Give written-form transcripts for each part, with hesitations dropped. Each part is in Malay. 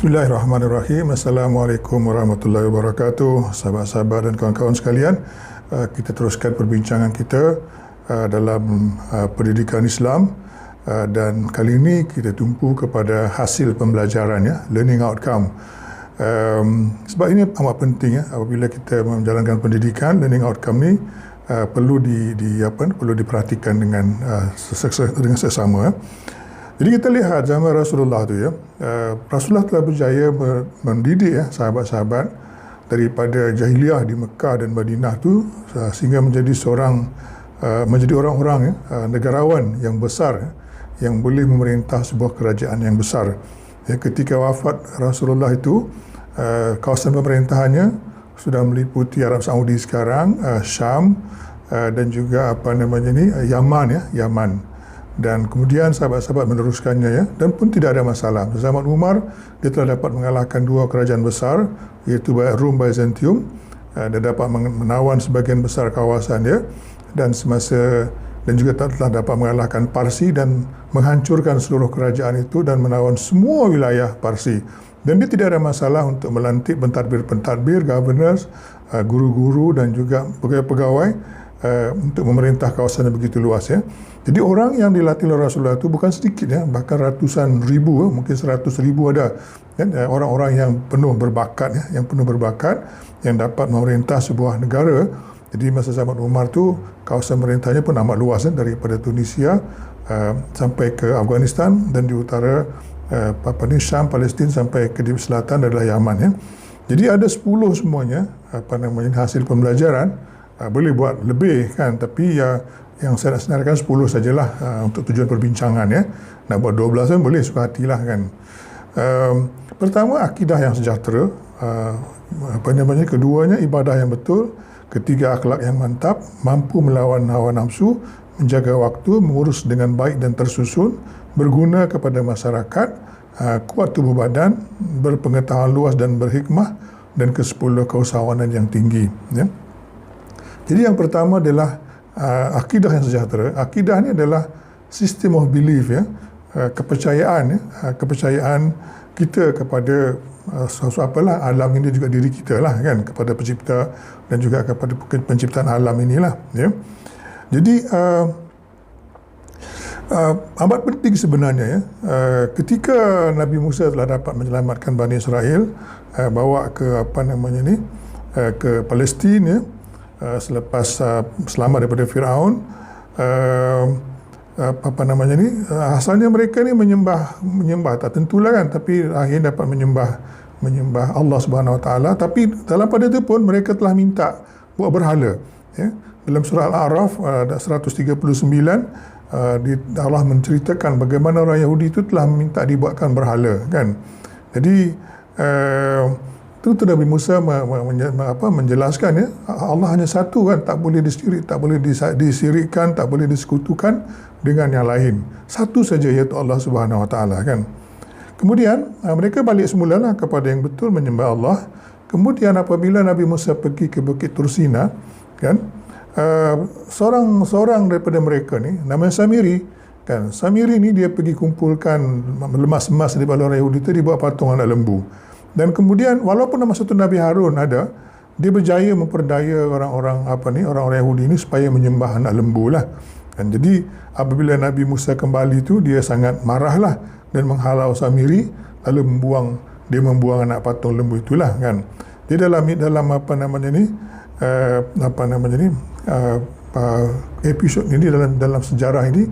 Bismillahirrahmanirrahim. Assalamualaikum warahmatullahi wabarakatuh. Sahabat-sahabat dan kawan-kawan sekalian, kita teruskan perbincangan kita dalam pendidikan Islam, dan kali ini kita tumpu kepada hasil pembelajaran, ya, learning outcome. Sebab ini amat penting, ya, apabila kita menjalankan pendidikan, learning outcome ni perlu perlu diperhatikan dengan sesama. Jadi kita lihat zaman Rasulullah tu, ya, Rasulullah telah berjaya mendidik, ya, sahabat-sahabat daripada jahiliah di Mekah dan Madinah tu sehingga menjadi orang-orang, ya, negarawan yang besar, ya, yang boleh memerintah sebuah kerajaan yang besar. Ya, ketika wafat Rasulullah itu, kawasan pemerintahannya sudah meliputi Arab Saudi sekarang, Syam, dan juga Yaman, ya, Yaman. Dan kemudian sahabat-sahabat meneruskannya, ya, dan pun tidak ada masalah. Zaman Umar, dia telah dapat mengalahkan dua kerajaan besar, iaitu Rom Byzantium, dan dapat menawan sebagian besar kawasan dia, dan juga telah dapat mengalahkan Parsi dan menghancurkan seluruh kerajaan itu dan menawan semua wilayah Parsi. Dan dia tidak ada masalah untuk melantik pentadbir, governors, guru-guru dan juga pegawai-pegawai untuk memerintah kawasan yang begitu luas, ya. Jadi orang yang dilatih oleh Rasulullah itu bukan sedikit, ya, bahkan ratusan ribu, mungkin 100,000 ada, ya, orang-orang yang penuh berbakat, ya, yang dapat memerintah sebuah negara. Jadi masa zaman Umar tu kawasan pemerintahnya pun amat luas, ya, daripada Tunisia sampai ke Afghanistan, dan di utara Syam, Palestin, sampai ke di selatan adalah Yaman, ya. Jadi ada 10 semuanya hasil pembelajaran. Boleh buat lebih, kan, tapi yang saya nak senaraikan 10 sajalah untuk tujuan perbincangan, ya. Nak buat 12 kan boleh, suka hatilah, kan. Pertama, akidah yang sejahtera. Keduanya, ibadah yang betul. Ketiga, akhlak yang mantap, mampu melawan hawa nafsu, menjaga waktu, mengurus dengan baik dan tersusun, berguna kepada masyarakat, kuat tubuh badan, berpengetahuan luas dan berhikmah, dan ke-10, keusahawanan yang tinggi, ya. Jadi yang pertama adalah akidah yang sejahtera. Akidah ni adalah system of belief, ya, kepercayaan, ya, kepercayaan kita kepada alam ini, juga diri kita lah, kan, kepada pencipta dan juga kepada penciptaan alam inilah, ya. Jadi amat penting sebenarnya, ya, ketika Nabi Musa telah dapat menyelamatkan Bani Israel, bawa ke ke Palestin, ya, selepas selamat daripada Firaun. Asalnya mereka ni menyembah tak tentulah, kan, tapi akhirnya dapat menyembah Allah Subhanahu Wa Taala. Tapi dalam pada itu pun mereka telah minta buat berhala, ya. Dalam surah Al-A'raf 139, Allah menceritakan bagaimana orang Yahudi itu telah minta dibuatkan berhala, kan. Jadi itu Nabi Musa menjelaskan, ya, Allah hanya satu, kan, tak boleh disirikkan, tak boleh disekutukan dengan yang lain. Satu saja, iaitu Allah Subhanahu Wa Taala, kan. Kemudian mereka balik semula kepada yang betul, menyembah Allah. Kemudian apabila Nabi Musa pergi ke Bukit Tursina, kan, seorang daripada mereka ni namanya Samiri, kan. Samiri ni dia pergi kumpulkan emas daripada orang Yahudi itu, dibuat patung anak lembu. Dan kemudian walaupun nama satu Nabi Harun ada, dia berjaya memperdaya orang-orang Yahudi ini supaya menyembah anak lembu lah. Dan jadi apabila Nabi Musa kembali itu, dia sangat marahlah dan menghalau Samiri, lalu membuang anak patung lembu itulah, kan. Jadi dalam episod ini, dalam sejarah ini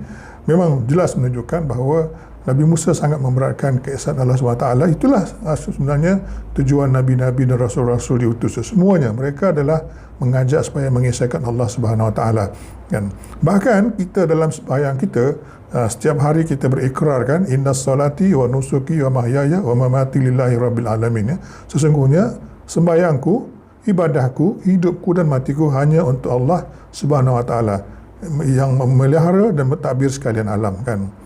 memang jelas menunjukkan bahawa Nabi Musa sangat memberatkan keesaan Allah SWT. Itulah sebenarnya tujuan Nabi-Nabi dan Rasul-Rasul diutus. Semuanya mereka adalah mengajak supaya mengesahkan Allah SWT, kan. Bahkan kita dalam sembahyang kita, setiap hari kita berikrar, kan, inna salati wa nusuki wa mahyaya wa mamati lillahi rabbil alamin, ya. Sesungguhnya sembahyangku, ibadahku, hidupku dan matiku hanya untuk Allah SWT, yang memelihara dan mentadbir sekalian alam, kan.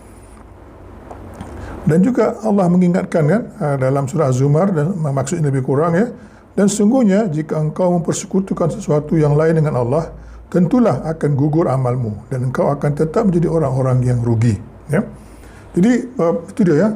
Dan juga Allah mengingatkan, kan, dalam surah Az-Zumar, dan maksudnya lebih kurang, ya, dan sungguhnya jika engkau mempersekutukan sesuatu yang lain dengan Allah, tentulah akan gugur amalmu dan engkau akan tetap menjadi orang-orang yang rugi, ya. Jadi itu dia, ya,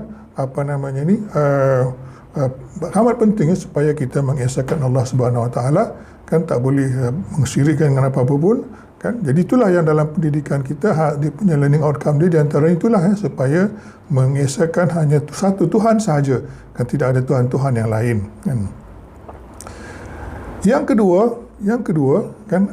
amat penting supaya kita mengesahkan Allah Subhanahu Wa Taala, kan tak boleh mengsyirikkan dengan apa-apa pun, kan. Jadi itulah yang dalam pendidikan kita, dia punya learning outcome dia di antara itulah supaya mengesahkan hanya satu Tuhan sahaja, kan, tidak ada Tuhan-Tuhan yang lain, kan. Yang kedua kan,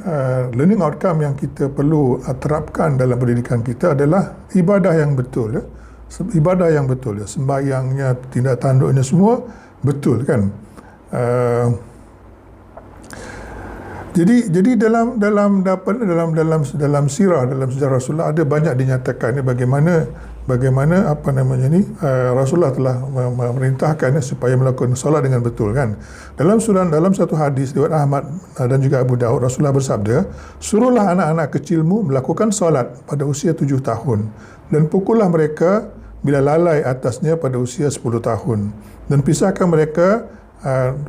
learning outcome yang kita perlu terapkan dalam pendidikan kita adalah ibadah yang betul, ya. Ibadah yang betul, ya. Sembahyangnya, tindak tanduknya semua betul, kan. Jadi dalam sirah, dalam sejarah Rasulullah ada banyak dinyatakan bagaimana Rasulullah telah memerintahkan supaya melakukan solat dengan betul, kan. Dalam satu hadis riwayat Ahmad dan juga Abu Daud, Rasulullah bersabda, "Suruhlah anak-anak kecilmu melakukan solat pada usia 7 tahun dan pukullah mereka bila lalai atasnya pada usia 10 tahun dan pisahkan mereka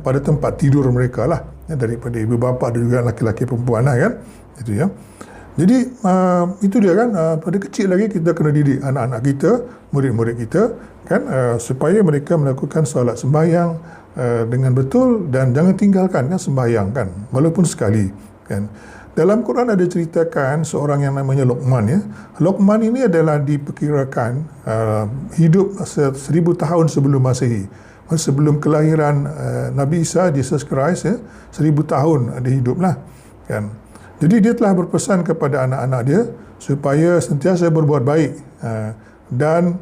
pada tempat tidur mereka lah, ya, daripada ibu bapa dan juga laki-laki perempuan lah, kan." Itu, ya. Jadi itu dia, kan, pada kecil lagi kita kena didik anak-anak kita, murid-murid kita, kan, supaya mereka melakukan solat sembahyang dengan betul dan jangan tinggalkan, kan, sembahyang, kan, walaupun sekali, kan. Dalam Quran ada ceritakan seorang yang namanya Luqman, ya. Luqman ini adalah diperkirakan hidup 1000 tahun sebelum Masehi. Sebelum kelahiran Nabi Isa, Jesus Christ, ya, 1000 tahun dia hiduplah, kan. Jadi dia telah berpesan kepada anak-anak dia supaya sentiasa berbuat baik dan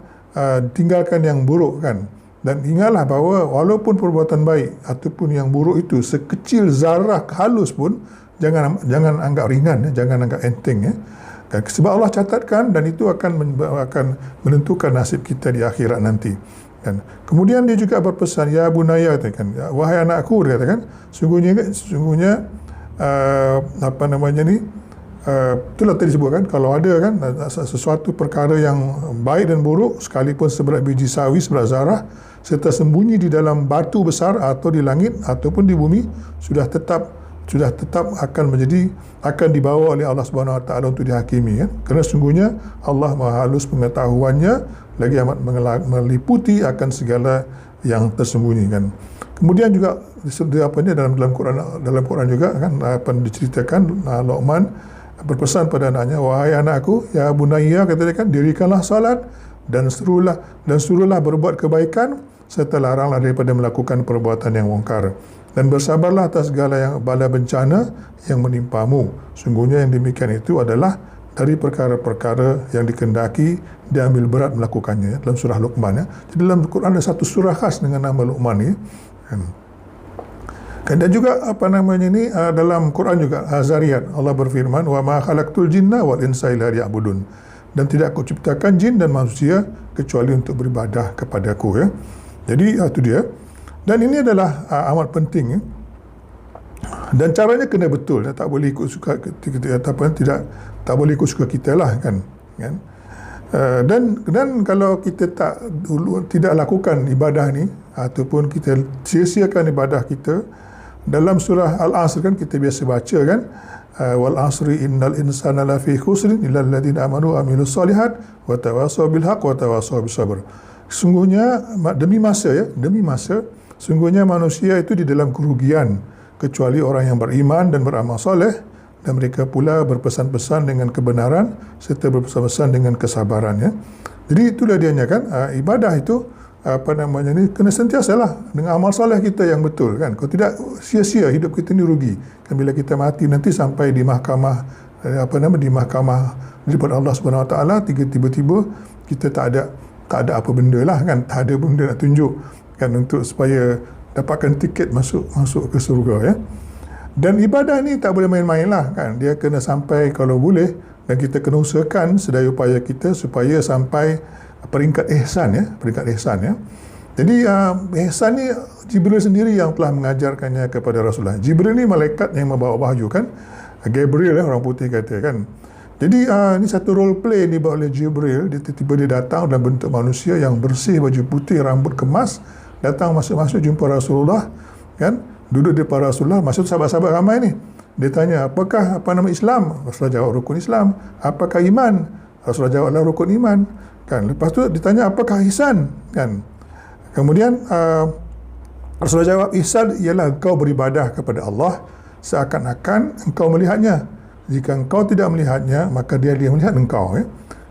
tinggalkan yang buruk, kan. Dan ingatlah bahawa walaupun perbuatan baik ataupun yang buruk itu sekecil zarah halus pun jangan anggap ringan, ya, jangan anggap enteng, ya. Kan, sebab Allah catatkan dan itu akan menentukan nasib kita di akhirat nanti, kan. Kemudian dia juga berpesan, "Ya bunaya," katakan, "wahai anakku," dia katakan, sungguhnya itulah tadi disebutkan, kalau ada, kan, sesuatu perkara yang baik dan buruk sekalipun seberat biji sawi, seberat zarah, serta sembunyi di dalam batu besar atau di langit ataupun di bumi, sudah tetap akan dibawa oleh Allah Subhanahu Wa Taala untuk dihakimi, kan. Kerana sungguhnya Allah Maha halus pengetahuannya, lagi amat meliputi akan segala yang tersembunyi, kan. Kemudian juga dalam Quran juga, kan, diceritakan Luqman berpesan pada anaknya, "Wahai anakku, ya bunayya," kata dia, kan, "dirikanlah salat dan suruhlah berbuat kebaikan serta laranglah daripada melakukan perbuatan yang mungkar dan bersabarlah atas segala yang bala bencana yang menimpamu. Sungguhnya yang demikian itu adalah dari perkara-perkara yang dikehendaki diambil berat melakukannya," ya, dalam surah Luqman, ya. Jadi dalam Quran ada satu surah khas dengan nama Luqman, ya. Dan juga dalam Quran juga Zariyat, Allah berfirman, "Wa ma khalaqtul jinna wal insa illa liya'budun." Dan tidak aku ciptakan jin dan manusia kecuali untuk beribadah kepadaku, ya. Jadi itu dia. Dan ini adalah amat penting, ya. Dan caranya kena betul, ya. Tak boleh ikut suka tak boleh ikut suka kita lah, kan. Dan kalau kita tidak lakukan ibadah ni ataupun kita sia-siakan ibadah kita, dalam surah Al-Asr, kan, kita biasa baca, kan, "Wal asri innal insana lafi khusrin illa alladziina amanu wa amilus solihat wa tawassaw bil haqq wa tawassaw bis sabr." Sungguhnya demi masa sungguhnya manusia itu di dalam kerugian kecuali orang yang beriman dan beramal soleh, dan mereka pula berpesan-pesan dengan kebenaran serta berpesan-pesan dengan kesabaran, ya. Jadi itulah dianya, kan, ibadah itu kena sentiasalah dengan amal soleh kita yang betul, kan. Kalau tidak, sia-sia hidup kita ni rugi, kan. Bila kita mati nanti sampai di mahkamah daripada Allah Subhanahu Wa Taala, tiba-tiba kita tak ada apa benda lah, kan. Tak ada benda nak tunjuk, kan, untuk supaya dapatkan tiket masuk ke surga, ya. Dan ibadah ni tak boleh main-main lah, kan. Dia kena sampai kalau boleh, dan kita kena usahakan sedaya upaya kita supaya sampai peringkat ihsan, ya. Jadi ihsan ni Jibril sendiri yang telah mengajarkannya kepada Rasulullah. Jibril ni malaikat yang membawa wahyu, kan. Gabriel, orang putih kata, kan. Jadi ini satu role play dibawa oleh Jibril. Dia tiba-tiba dia datang dalam bentuk manusia yang bersih, baju putih, rambut kemas, datang masuk jumpa Rasulullah, kan. Duduk di depan Rasulullah, masuk sahabat-sahabat ramai ni. Dia tanya, "Apakah Islam?" Rasulullah jawab, "Rukun Islam." "Apakah iman?" Rasulullah jawablah, "Rukun iman." Kan. Lepas tu ditanya, "Apakah ihsan?" Kan. Kemudian Rasulullah jawab, ihsan ialah engkau beribadah kepada Allah seakan-akan engkau melihatnya. Jika engkau tidak melihatnya, maka dia melihat engkau.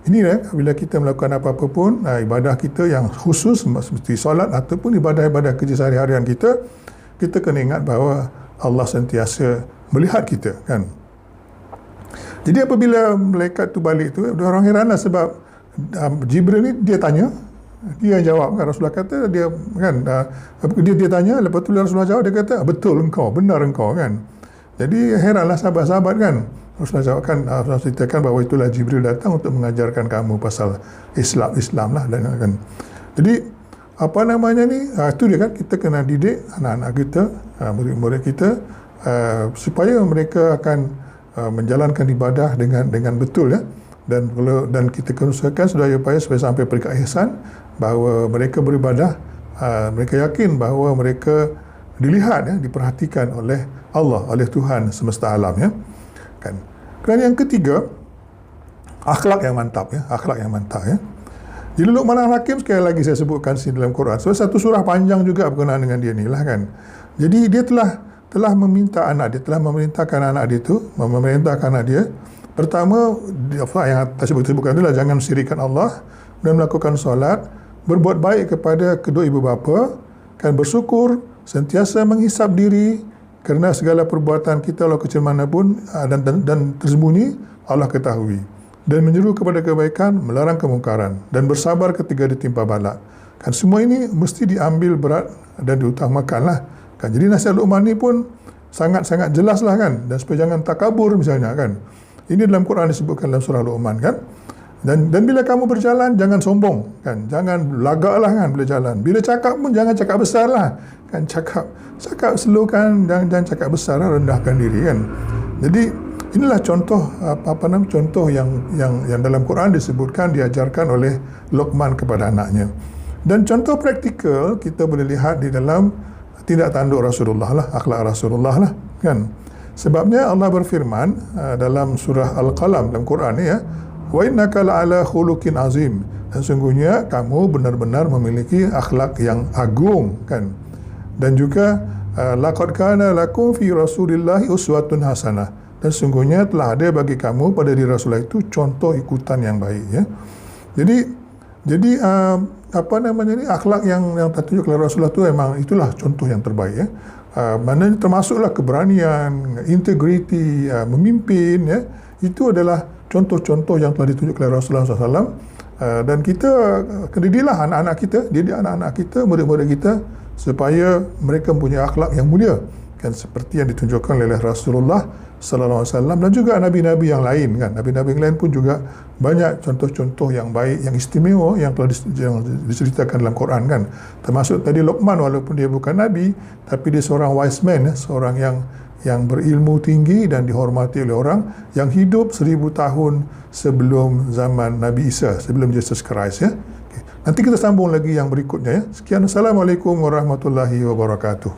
Ini bila kita melakukan apa-apa pun, ibadah kita yang khusus seperti solat ataupun ibadah-ibadah kerja sehari-harian kita, kita kena ingat bahawa Allah sentiasa melihat kita, kan. Jadi apabila malaikat tu balik tu, orang heranlah sebab Jibril ni dia tanya, dia jawab, kan. Rasulullah kata dia, kan, dia tanya, lepas tu Rasulullah jawab, dia kata betul engkau, benar engkau, kan. Jadi heranlah sahabat-sahabat, kan. Rasulullah jawab, kan, Rasulullah ceritakan bahawa itulah Jibril datang untuk mengajarkan kamu pasal Islam lah, dan kan. Jadi apa namanya ni, itu dia, kan, kita kena didik anak-anak kita, murid-murid kita, supaya mereka akan menjalankan ibadah dengan betul, ya. Dan kita kena usahakan supaya sampai peringkat ihsan, bahawa mereka beribadah, mereka yakin bahawa mereka dilihat, ya, diperhatikan oleh Allah, oleh Tuhan semesta alam, ya, kan. Kemudian yang ketiga, akhlak yang mantap, ya, akhlak yang mantap, ya. Jadi Luqman Al-Hakim sekali lagi saya sebutkan sini dalam Quran. So, satu surah panjang juga berkenaan dengan dia ni lah, kan. Jadi dia telah meminta anak dia, telah memerintahkan anak dia tu, memerintahkan anak dia. Pertama, yang saya sebutkan itulah jangan syirikkan Allah, dan melakukan solat, berbuat baik kepada kedua ibu bapa, kan, bersyukur, sentiasa menghisap diri, kerana segala perbuatan kita walau kecil mana pun dan tersembunyi Allah ketahui, dan menyeru kepada kebaikan, melarang kemungkaran, dan bersabar ketika ditimpa bala. Kan semua ini mesti diambil berat dan diutamakan lah, kan. Jadi nasihat Luqman ni pun sangat-sangat jelas lah, kan, dan supaya jangan takabur misalnya, kan. Ini dalam Quran disebutkan dalam surah Luqman, kan. Dan bila kamu berjalan, jangan sombong, kan. Jangan lagak lah, kan, bila jalan. Bila cakap pun jangan cakap besar lah, kan. Cakap slow, kan, jangan cakap besar lah, rendahkan diri, kan. Jadi inilah contoh contoh yang dalam Quran disebutkan, diajarkan oleh Luqman kepada anaknya. Dan contoh praktikal kita boleh lihat di dalam tindak tanduk Rasulullah lah, akhlak Rasulullah lah, kan. Sebabnya Allah berfirman dalam surah Al-Qalam dalam Quran ni, ya, wa innaka la'ala khuluqin azim, dan sungguhnya kamu benar-benar memiliki akhlak yang agung, kan. Dan juga laqad kana lakum fi rasulillahi uswatun hasanah, dan sungguhnya telah ada bagi kamu pada diri Rasulullah itu contoh ikutan yang baik, ya. Jadi apa namanya ni, akhlak yang tertunjuk oleh Rasulullah itu memang itulah contoh yang terbaik, ya. Maknanya termasuklah keberanian, integriti, memimpin, ya. Itu adalah contoh-contoh yang telah ditunjuk oleh Rasulullah SAW. Dan kita kena didiklah anak-anak kita, didik anak-anak kita, murid-murid kita, supaya mereka mempunyai akhlak yang mulia, kan, seperti yang ditunjukkan oleh Rasulullah sallallahu alaihi wasallam, dan juga nabi-nabi yang lain, kan. Nabi-nabi yang lain pun juga banyak contoh-contoh yang baik, yang istimewa yang telah diceritakan dalam Quran, kan. Termasuk tadi Luqman, walaupun dia bukan nabi, tapi dia seorang wise man, seorang yang berilmu tinggi dan dihormati oleh orang, yang hidup 1000 tahun sebelum zaman Nabi Isa, sebelum Jesus Christ, ya. Okay. Nanti kita sambung lagi yang berikutnya, ya. Sekian, Assalamualaikum warahmatullahi wabarakatuh.